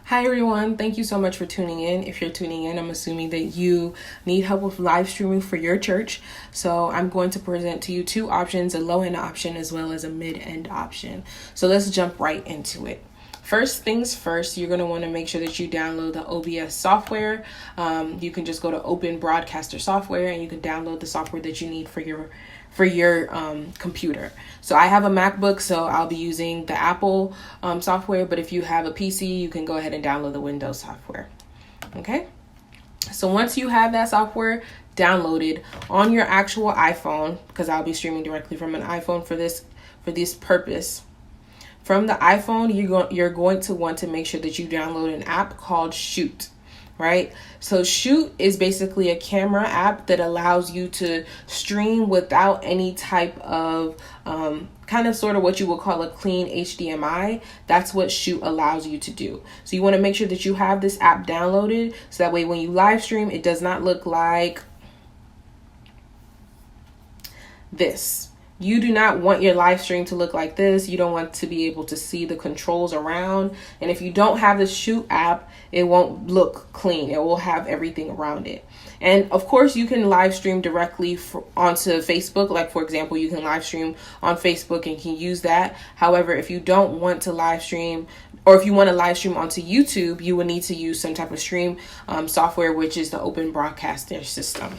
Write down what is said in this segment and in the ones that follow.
Hi everyone, thank you so much for tuning in. If you're tuning in, I'm assuming that you need help with live streaming for your church. So I'm going to present to you two options, a low-end option as well as a mid-end option. So let's jump right into it. First things first, you're going to want to make sure that you download the OBS software. You can just go to Open Broadcaster Software and you can download the software that you need for your computer. So I have a MacBook, so I'll be using the Apple software, but if you have a PC, you can go ahead and download the Windows software. Okay, so once you have that software downloaded on your actual iPhone, because I'll be streaming directly from an iPhone for this purpose, from the iPhone, you're going to want to make sure that you download an app called Shoot. Right? So Shoot is basically a camera app that allows you to stream without any type of kind of sort of what you would call a clean HDMI. That's what Shoot allows you to do. So you want to make sure that you have this app downloaded so that way when you live stream, it does not look like this. You do not want your live stream to look like this. You don't want to be able to see the controls around. And if you don't have the Shoot app, it won't look clean. It will have everything around it. And of course, you can live stream directly onto Facebook. Like, for example, you can live stream on Facebook and can use that. However, if you don't want to live stream, or if you want to live stream onto YouTube, you will need to use some type of stream software, which is the Open Broadcaster system.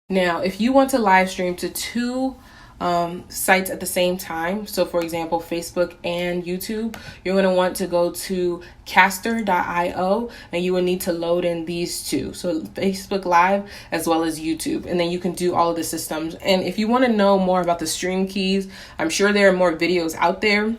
Now, if you want to live stream to two sites at the same time, so for example, Facebook and YouTube, you're going to want to go to caster.io and you will need to load in these two. So Facebook Live as well as YouTube. And then you can do all of the systems. And if you want to know more about the stream keys, I'm sure there are more videos out there.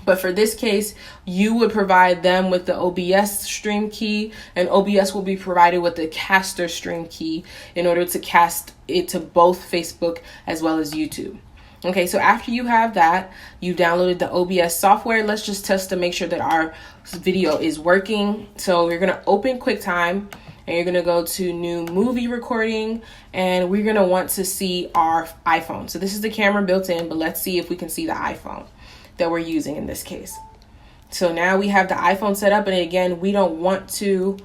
But for this case, you would provide them with the OBS stream key, and OBS will be provided with the caster stream key in order to cast it to both Facebook as well as YouTube. Okay, so after you have that, you downloaded the OBS software. Let's just test to make sure that our video is working. So you're going to open QuickTime and you're going to go to new movie recording, and we're going to want to see our iPhone. So this is the camera built in, but let's see if we can see the iPhone that we're using in this case. So now we have the iPhone set up, and again, we don't want to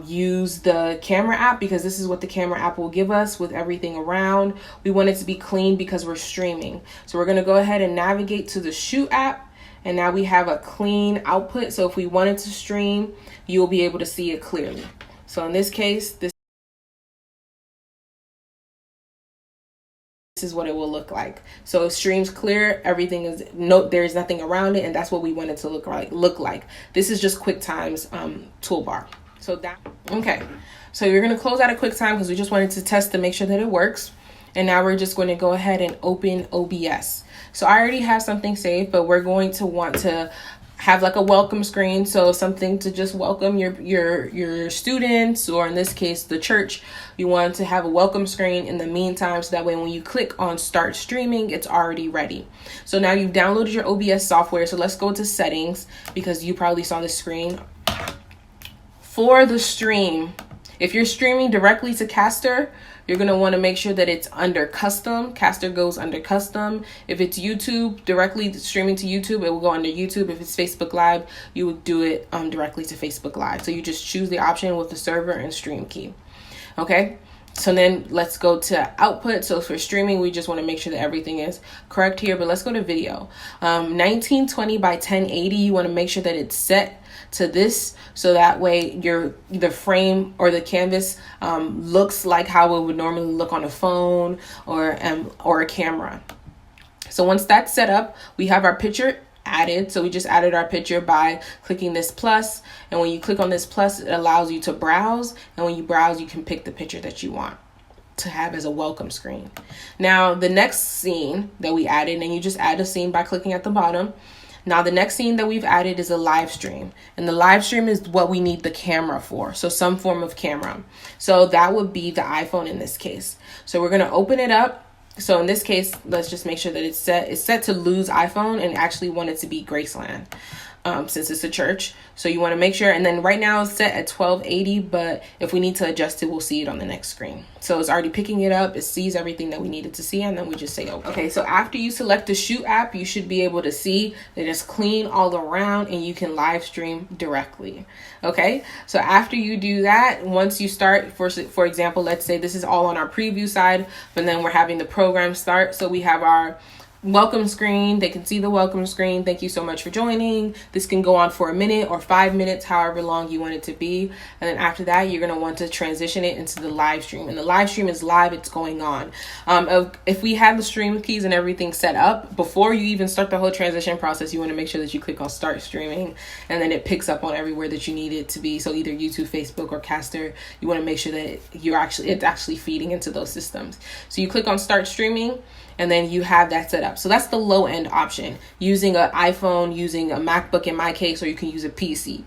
use the camera app because this is what the camera app will give us with everything around. We want it to be clean because we're streaming. So we're going to go ahead and navigate to the Shoot app, and now we have a clean output. So if we wanted to stream, you'll be able to see it clearly. So in this case, this is what it will look like. So it streams clear, everything is there's nothing around it, and that's what we want it to look like. This is just QuickTime's toolbar. So so you're going to close out of QuickTime because we just wanted to test to make sure that it works. And now we're just going to go ahead and open OBS. So I already have something saved, but we're going to want to have like a welcome screen, so something to just welcome your students, or in this case the church. You want to have a welcome screen in the meantime, so that way when you click on start streaming, it's already ready. So now you've downloaded your OBS software, so let's go to settings because you probably saw the screen. For the stream, if you're streaming directly to Caster, you're going to want to make sure that it's under custom. Caster goes under custom. If it's YouTube, directly streaming to YouTube, it will go under YouTube. If it's Facebook Live, you would do it directly to Facebook Live. So you just choose the option with the server and stream key. Okay, so then let's go to output. So for streaming, we just want to make sure that everything is correct here. But let's go to video. 1920 by 1080, you want to make sure that it's set to this, so that way the frame or the canvas looks like how it would normally look on a phone or a camera. So once that's set up, we have our picture added. So we just added our picture by clicking this plus, and when you click on this plus, it allows you to browse, and when you browse, you can pick the picture that you want to have as a welcome screen. Now the next scene that we added, and you just add a scene by clicking at the bottom. Now the next scene that we've added is a live stream, and the live stream is what we need the camera for. So some form of camera. So that would be the iPhone in this case. So we're going to open it up. So in this case, let's just make sure that it's set to lose iPhone, and actually want it to be Graceland. since it's a church. So you want to make sure, and then right now it's set at 1280, but if we need to adjust it, we'll see it on the next screen. So it's already picking it up, it sees everything that we needed to see, and then we just say okay. So after you select the Shoot app, you should be able to see that it's clean all around and you can live stream directly. Okay, so after you do that, once you start, for example, let's say this is all on our preview side, but then we're having the program start. So we have our welcome screen. They can see the welcome screen. Thank you so much for joining. This can go on for a minute or 5 minutes, however long you want it to be. And then after that, you're going to want to transition it into the live stream. And the live stream is live. It's going on. If we have the stream keys and everything set up, before you even start the whole transition process, you want to make sure that you click on start streaming, and then it picks up on everywhere that you need it to be. So either YouTube, Facebook, or Caster, you want to make sure that it's actually feeding into those systems. So you click on start streaming, and then you have that set up. So that's the low end option, using an iPhone, using a MacBook in my case, or you can use a PC.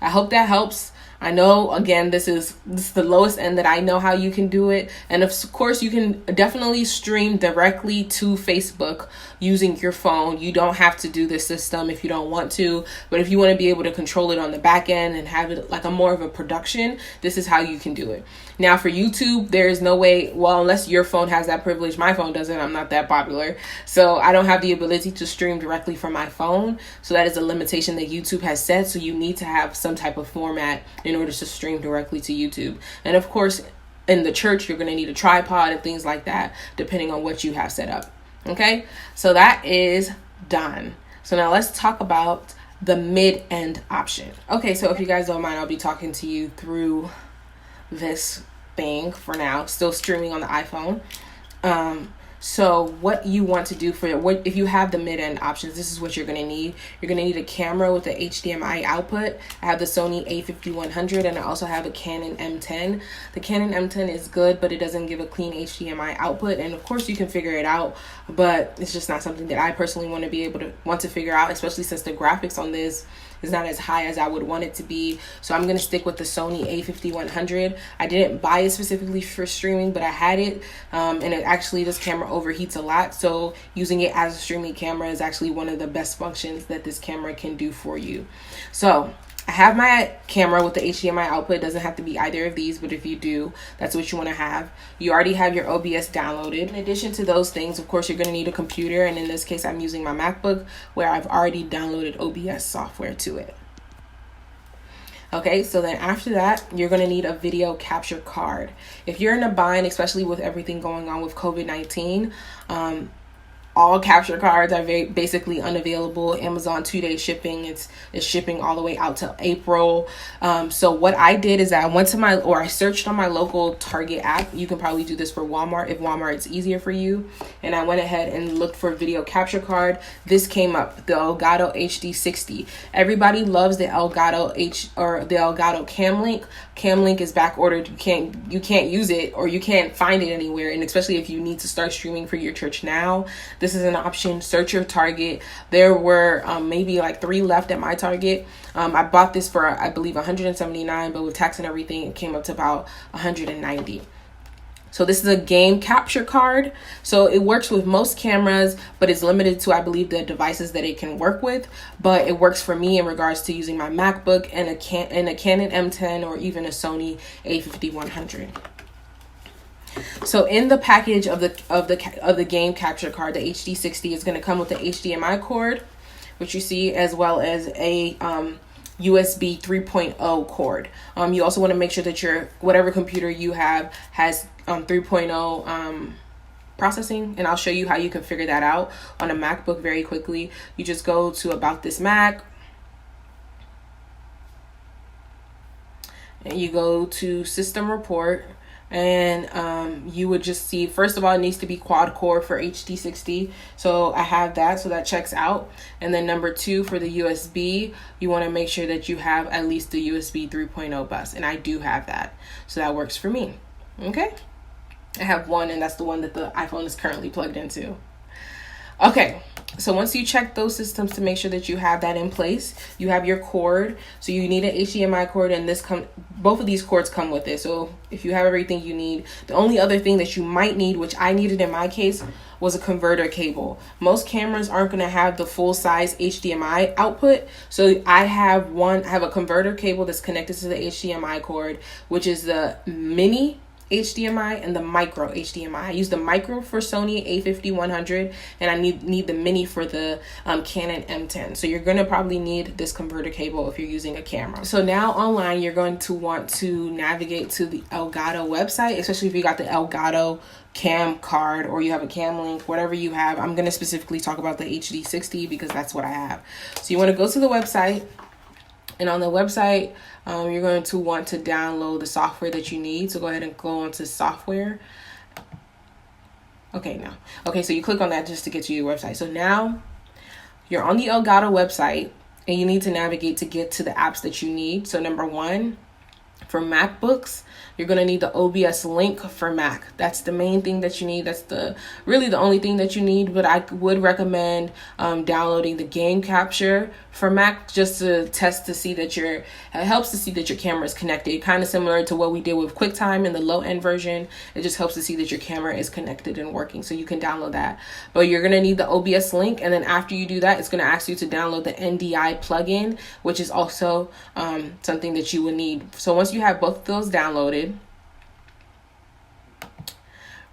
I hope that helps. I know, again, this is the lowest end that I know how you can do it. And of course, you can definitely stream directly to Facebook using your phone. You don't have to do this system if you don't want to. But if you want to be able to control it on the back end and have it like a more of a production, this is how you can do it. Now for YouTube, there is no way, well, unless your phone has that privilege. My phone doesn't. I'm not that popular. So I don't have the ability to stream directly from my phone. So that is a limitation that YouTube has set. So you need to have some type of format in order to stream directly to YouTube. And of course, in the church, you're going to need a tripod and things like that, depending on what you have set up. Okay, so that is done. So now let's talk about the mid-end option. Okay, so if you guys don't mind, I'll be talking to you through this thing for now, still streaming on the iPhone. So what you want to do if you have the mid-end options, this is what you're going to need. You're going to need a camera with the HDMI output. I have the Sony A5100, and I also have a Canon M10. The Canon M10 is good, but it doesn't give a clean HDMI output. And of course you can figure it out, but it's just not something that I personally want to figure out, especially since the graphics on this is not as high as I would want it to be. So I'm going to stick with the Sony A5100. I didn't buy it specifically for streaming, but I had it. And this camera overheats a lot. So using it as a streaming camera is actually one of the best functions that this camera can do for you. So I have my camera with the HDMI output. It doesn't have to be either of these, but if you do, that's what you want to have. You already have your OBS downloaded. In addition to those things, of course, you're going to need a computer. And in this case, I'm using my MacBook, where I've already downloaded OBS software to it. Okay, so then after that, you're going to need a video capture card. If you're in a bind, especially with everything going on with COVID-19, all capture cards are basically unavailable. Amazon 2-day shipping. It's shipping all the way out to April. So what I did is I went to I searched on my local Target app. You can probably do this for Walmart if Walmart's easier for you. And I went ahead and looked for video capture card. This came up, the Elgato HD60. Everybody loves the Elgato the Elgato Camlink. Camlink is back ordered. You can't use it, or you can't find it anywhere. And especially if you need to start streaming for your church now, this is an option. Search your Target. There were maybe like 3 left at my Target. I bought this for, I believe, $179, but with tax and everything, it came up to about $190. So this is a game capture card. So it works with most cameras, but it's limited to, I believe, the devices that it can work with. But it works for me in regards to using my MacBook and a Canon M10 or even a Sony A5100. So in the package of the game capture card, the HD60 is going to come with the HDMI cord, which you see, as well as a USB 3.0 cord. You also want to make sure that whatever computer you have has 3.0 processing, and I'll show you how you can figure that out on a MacBook very quickly. You just go to About This Mac, and you go to System Report. And you would just see, first of all, it needs to be quad core for HD60. So I have that, so that checks out. And then number 2, for the USB, you want to make sure that you have at least the USB 3.0 bus. And I do have that. So that works for me. Okay. I have one, and that's the one that the iPhone is currently plugged into. Okay. So once you check those systems to make sure that you have that in place, you have your cord. So you need an HDMI cord, and both of these cords come with it. So if you have everything you need, the only other thing that you might need, which I needed in my case, was a converter cable. Most cameras aren't going to have the full size HDMI output. So I have a converter cable that's connected to the HDMI cord, which is the mini HDMI and the micro HDMI. I use the micro for Sony A5100, and I need the mini for the Canon M10. So you're going to probably need this converter cable if you're using a camera. So now online, you're going to want to navigate to the Elgato website, especially if you got the Elgato cam card or you have a cam link, whatever you have. I'm going to specifically talk about the HD60 because that's what I have. So you want to go to the website, and on the website, you're going to want to download the software that you need. So go ahead and go onto software. Okay, so you click on that just to get to your website. So now you're on the Elgato website, and you need to navigate to get to the apps that you need. So number one, for MacBooks, you're going to need the OBS link for Mac. That's the main thing that you need. That's really the only thing that you need. But I would recommend downloading the game capture for Mac just to test to see that it helps to see that your camera is connected. Kind of similar to what we did with QuickTime in the low end version. It just helps to see that your camera is connected and working. So you can download that. But you're going to need the OBS link. And then after you do that, it's going to ask you to download the NDI plugin, which is also something that you would need. So once you have both of those downloaded,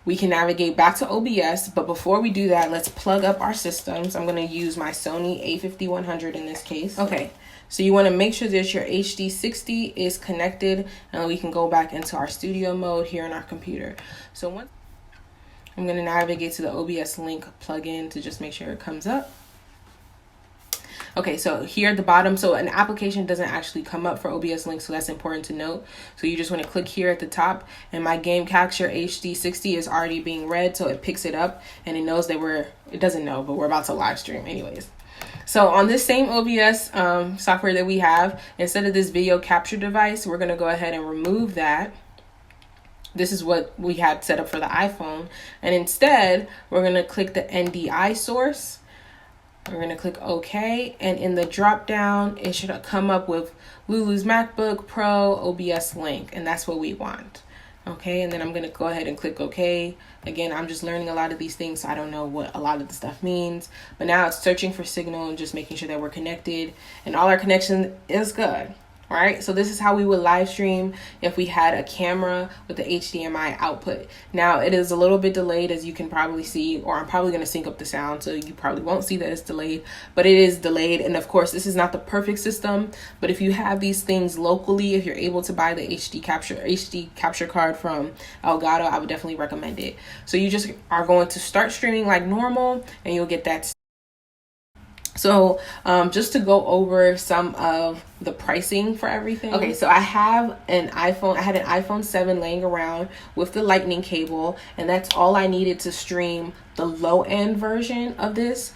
we can navigate back to OBS. But before we do that, let's plug up our systems. I'm going to use my Sony A5100 in this case. Okay, so you want to make sure that your HD60 is connected, and we can go back into our studio mode here on our computer. So once I'm going to navigate to the OBS link plugin to just make sure it comes up. Okay, so here at the bottom, so an application doesn't actually come up for OBS Link, so that's important to note. So you just want to click here at the top, and my game capture HD60 is already being read, so it picks it up, and it knows that it doesn't know, but we're about to live stream anyways. So on this same OBS software that we have, instead of this video capture device, we're going to go ahead and remove that. This is what we had set up for the iPhone, and instead, we're going to click the NDI source. We're going to click OK, and in the drop down, it should come up with Lulu's MacBook Pro OBS link, and that's what we want. Okay, and then I'm going to go ahead and click OK. Again, I'm just learning a lot of these things, so I don't know what a lot of the stuff means. But now it's searching for signal and just making sure that we're connected, and all our connection is good. All right, so this is how we would live stream if we had a camera with the HDMI output. Now, it is a little bit delayed, as you can probably see, or I'm probably going to sync up the sound, so you probably won't see that it's delayed, but it is delayed. And of course, this is not the perfect system, but if you have these things locally, if you're able to buy the HD capture card from Elgato, I would definitely recommend it. So you just are going to start streaming like normal, and you'll get that. So just to go over some of the pricing for everything. Okay, so I had an iPhone 7 laying around with the lightning cable, and that's all I needed to stream the low end version of this.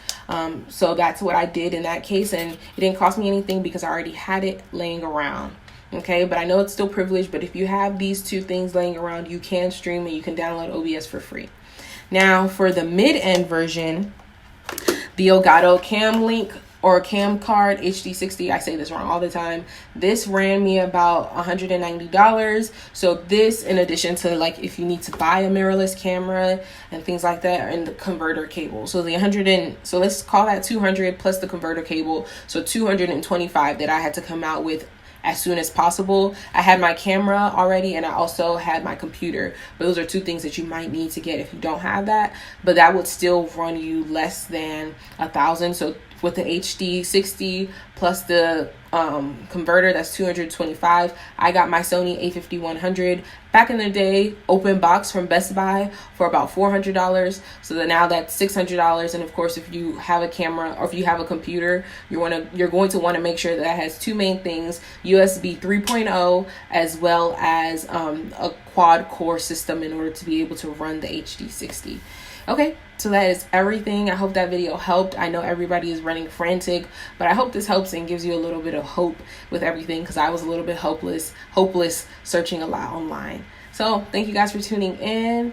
So that's what I did in that case, and it didn't cost me anything because I already had it laying around. Okay, but I know it's still privileged, but if you have these two things laying around, you can stream and you can download OBS for free. Now for the mid-end version, the Elgato Cam Link or Cam Card HD60, I say this wrong all the time. This ran me about $190. So this, in addition to like if you need to buy a mirrorless camera and things like that, and the converter cable. So so let's call that 200 plus the converter cable. So 225 that I had to come out with as soon as possible. I had my camera already, and I also had my computer. But those are two things that you might need to get if you don't have that. But that would still run you less than $1,000. So with the HD60 plus the converter, that's 225. I got my Sony A5100 back in the day, open box from Best Buy for about $400. So now that's $600. And of course, if you have a camera or if you have a computer, you're going to want to make sure that it has two main things: USB 3.0 as well as a quad core system in order to be able to run the HD60. Okay, so that is everything. I hope that video helped. I know everybody is running frantic, but I hope this helps and gives you a little bit of hope with everything, because I was a little bit hopeless searching a lot online. So thank you guys for tuning in,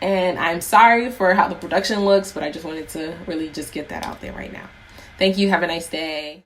and I'm sorry for how the production looks, but I just wanted to really just get that out there right now. Thank you. Have a nice day.